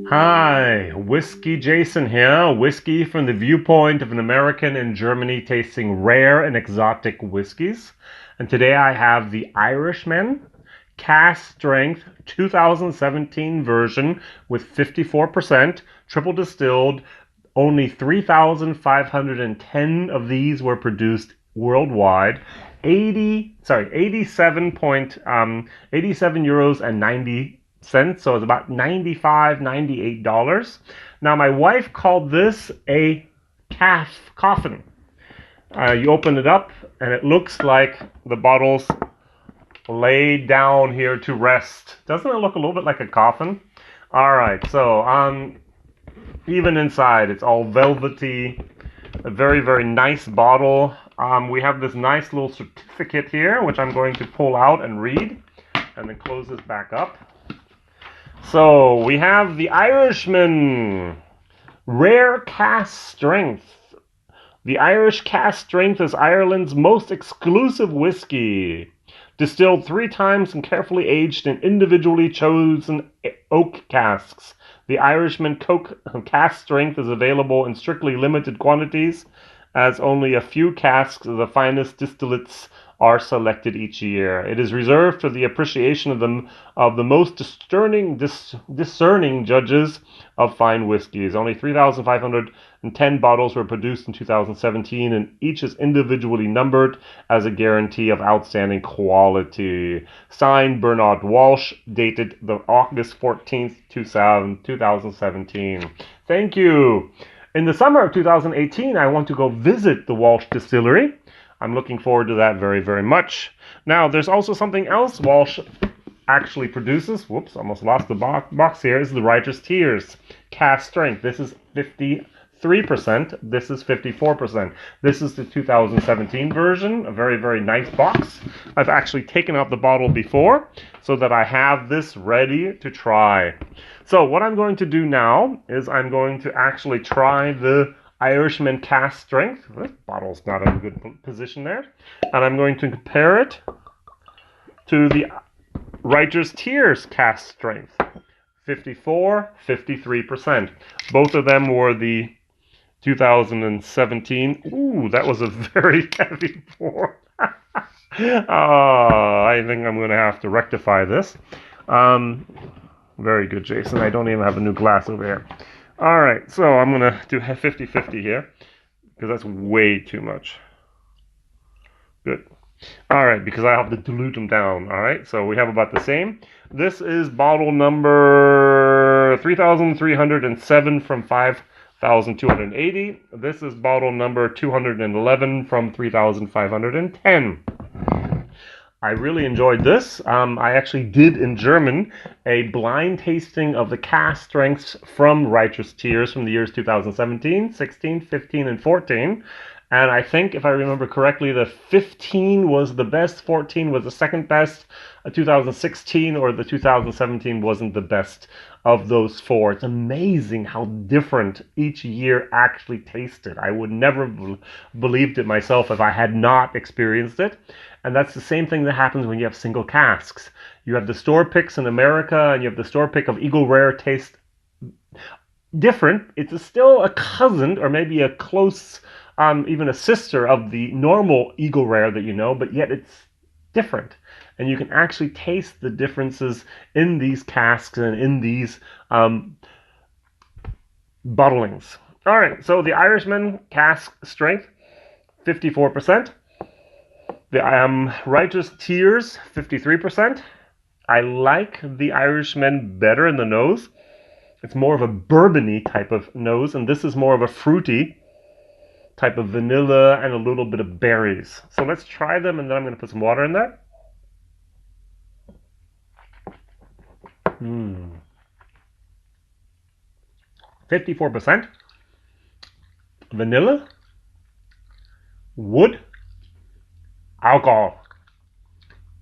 Hi, WhiskyJason here. Whiskey from the viewpoint of an American in Germany tasting rare and exotic whiskeys. And today I have the Irishman Cask Strength 2017 version with 54%, triple distilled. Only 3,510 of these were produced worldwide. 87 euros and 90 cents, so it's about $98. Now my wife called this a coffin. You open it up and it looks like the bottle's laid down here to rest. Doesn't it look a little bit like a coffin? All right, so even inside it's all velvety, a very, very nice bottle. We have this nice little certificate here, which I'm going to pull out and read, and then close this back up. So we have the Irishman Rare Cask Strength. The Irish Cask Strength is Ireland's most exclusive whiskey, distilled 3 times and carefully aged in individually chosen oak casks. The Irishman Cask Strength is available in strictly limited quantities, as only a few casks of the finest distillates are selected each year. It is reserved for the appreciation of the most discerning judges of fine whiskeys. Only 3,510 bottles were produced in 2017, and each is individually numbered as a guarantee of outstanding quality. Signed, Bernard Walsh, dated the August 14th, 2017. Thank you. In the summer of 2018, I want to go visit the Walsh Distillery. I'm looking forward to that very, very much. Now, there's also something else Walsh actually produces. Whoops, almost lost the box here. Is the Writer's Tears Cask Strength. This is 53%. This is 54%. This is the 2017 version. A very, very nice box. I've actually taken out the bottle before so that I have this ready to try. So what I'm going to do now is I'm going to actually try the Irishman Cask Strength. This bottle's not in a good position there. And I'm going to compare it to the Writer's Tears Cask Strength. 54, 53%. Both of them were the 2017. Ooh, that was a very heavy pour. I think I'm going to have to rectify this. Very good, Jason. I don't even have a new glass over here. All right, so I'm going to do 50-50 here because that's way too much. Good. All right, because I have to dilute them down. All right, so we have about the same. This is bottle number 3,307 from 5,280. This is bottle number 211 from 3,510. I really enjoyed this. I actually did in German a blind tasting of the cask strengths from Writer's Tears from the years 2017, 16, 15, and 14. And I think, if I remember correctly, the 15 was the best, 14 was the second best, 2016 or the 2017 wasn't the best of those 4. It's amazing how different each year actually tasted. I would never have believed it myself if I had not experienced it. And that's the same thing that happens when you have single casks. You have the store picks in America and you have the store pick of Eagle Rare taste different. It's still a cousin or maybe a close, even a sister of the normal Eagle Rare that you know, but yet it's different. And you can actually taste the differences in these casks and in these bottlings. All right, so the Irishman Cask Strength, 54%. The Writer's Tears, 53%. I like the Irishman better in the nose. It's more of a bourbon-y type of nose, and this is more of a fruity type of vanilla and a little bit of berries. So let's try them, and then I'm going to put some water in there. 54%. Vanilla. Wood. Alcohol.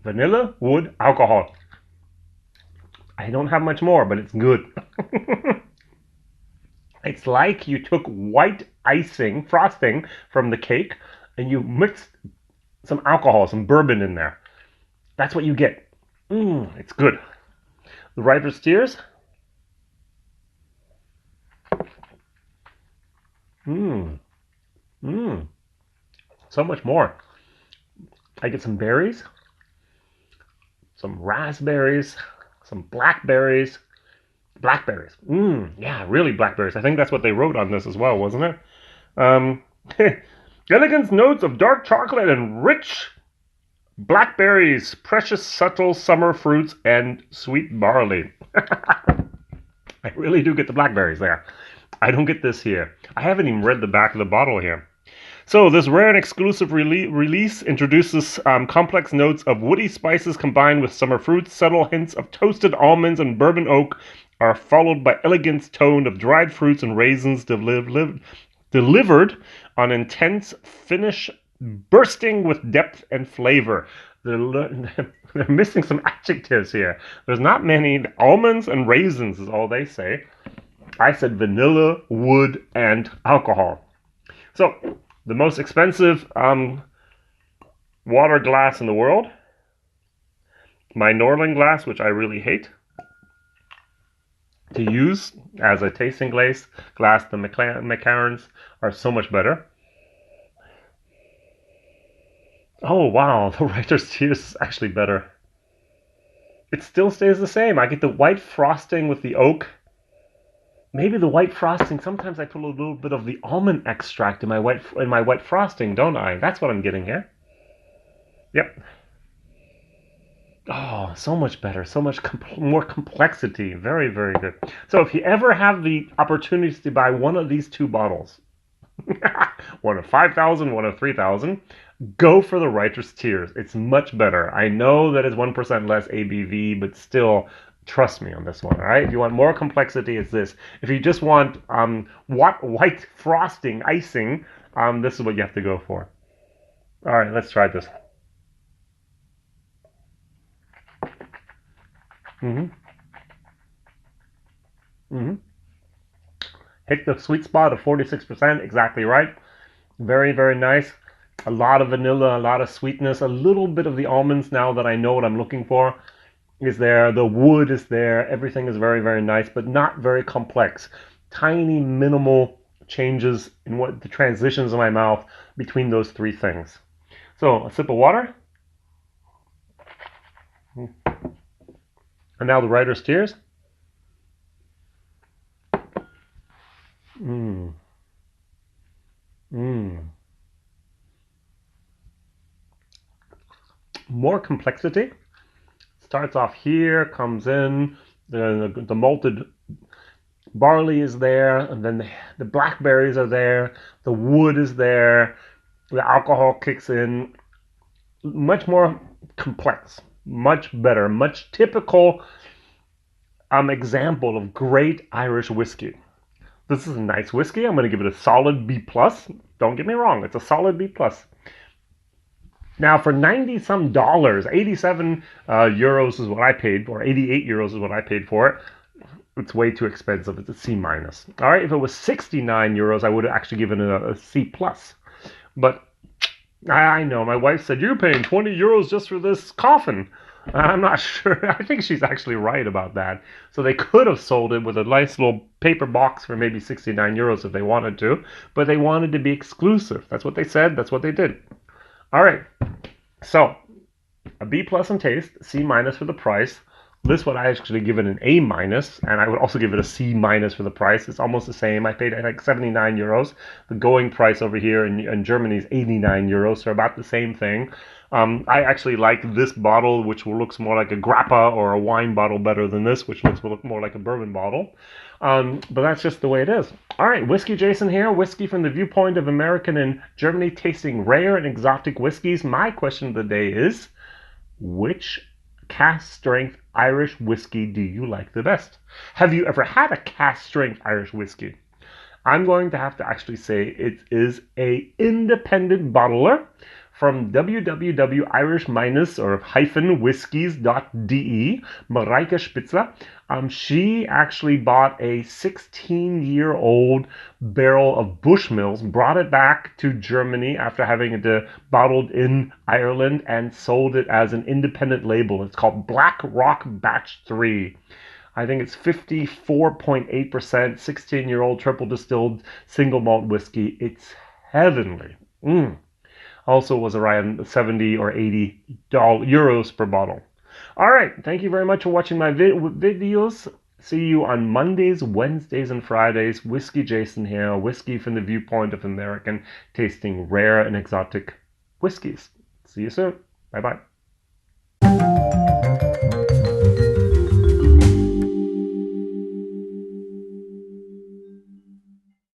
Vanilla, wood, alcohol. I don't have much more, but it's good. It's like you took white frosting from the cake, and you mixed some alcohol, some bourbon in there. That's what you get. It's good. The Writer's Tears. Mmm. Mmm. So much more. I get some berries, some raspberries, some blackberries. Blackberries. Mmm. Yeah, really blackberries. I think that's what they wrote on this as well, wasn't it? Um, elegance notes of dark chocolate and rich blackberries, precious subtle summer fruits, and sweet barley. I really do get the blackberries there. I don't get this here. I haven't even read the back of the bottle here. So this rare and exclusive release introduces complex notes of woody spices combined with summer fruits. Subtle hints of toasted almonds and bourbon oak are followed by elegant tone of dried fruits and raisins delivered on intense finish, bursting with depth and flavor. They're, they're missing some adjectives here. There's not many. Almonds and raisins is all they say. I said vanilla, wood, and alcohol. So the most expensive water glass in the world. My Norling glass, which I really hate to use as a tasting glass. The Maclarens are so much better. Oh wow, the Writer's Tears is actually better. It still stays the same. I get the white frosting with the oak. Maybe the white frosting. Sometimes I put a little bit of the almond extract in my white frosting, don't I? That's what I'm getting here. Yep. Oh, so much better, so much more complexity. Very, very good. So if you ever have the opportunity to buy one of these two bottles, one of 5,000, one of 3,000, go for the Writer's Tears. It's much better. I know that it's 1% less ABV, but still, trust me on this one, all right? If you want more complexity, it's this. If you just want white frosting, icing, this is what you have to go for. All right, let's try this. Mm-hmm. Mm-hmm. Hit the sweet spot of 46%, exactly right. Very, very nice. A lot of vanilla, a lot of sweetness, a little bit of the almonds now that I know what I'm looking for is there. The wood is there. Everything is very, very nice, but not very complex. Tiny, minimal changes in what the transitions in my mouth between those three things. So a sip of water. And now the Writer's Tears. Mmm. Mmm. More complexity. Starts off here, comes in, the malted barley is there, and then the blackberries are there, the wood is there, the alcohol kicks in. Much more complex, much better, much typical example of great Irish whiskey. This is a nice whiskey. I'm going to give it a solid B+. Don't get me wrong, it's a solid B+. Now, for 90 some dollars, 87 euros is what I paid for, 88 euros is what I paid for it. It's way too expensive. It's a C-. All right, if it was 69 euros, I would have actually given it a C+. But I know, my wife said, you're paying 20 euros just for this coffin. I'm not sure. I think she's actually right about that. So they could have sold it with a nice little paper box for maybe 69 euros if they wanted to, but they wanted to be exclusive. That's what they said. That's what they did. All right. So a B+ in taste, C- for the price. This would I actually give it an A-, and I would also give it a C- for the price. It's almost the same. I paid like 79 euros. The going price over here in Germany is 89 euros, so about the same thing. I actually like this bottle, which looks more like a grappa or a wine bottle better than this, which looks more like a bourbon bottle. But that's just the way it is. All right, WhiskyJason here. Whiskey from the viewpoint of American and Germany, tasting rare and exotic whiskeys. My question of the day is, which cask strength Irish whiskey do you like the best? Have you ever had a cask strength Irish whiskey? I'm going to have to actually say it is a independent bottler from www.irish-whiskies.de, Mareike Spitzer. She actually bought a 16-year-old barrel of Bushmills, brought it back to Germany after having it bottled in Ireland, and sold it as an independent label. It's called Black Rock Batch 3. I think it's 54.8%, 16-year-old triple distilled single malt whiskey. It's heavenly. Also was around 70 or 80 euros per bottle. All right, thank you very much for watching my videos. See you on Mondays, Wednesdays, and Fridays. WhiskyJason here, whiskey from the viewpoint of American, tasting rare and exotic whiskeys. See you soon. Bye-bye.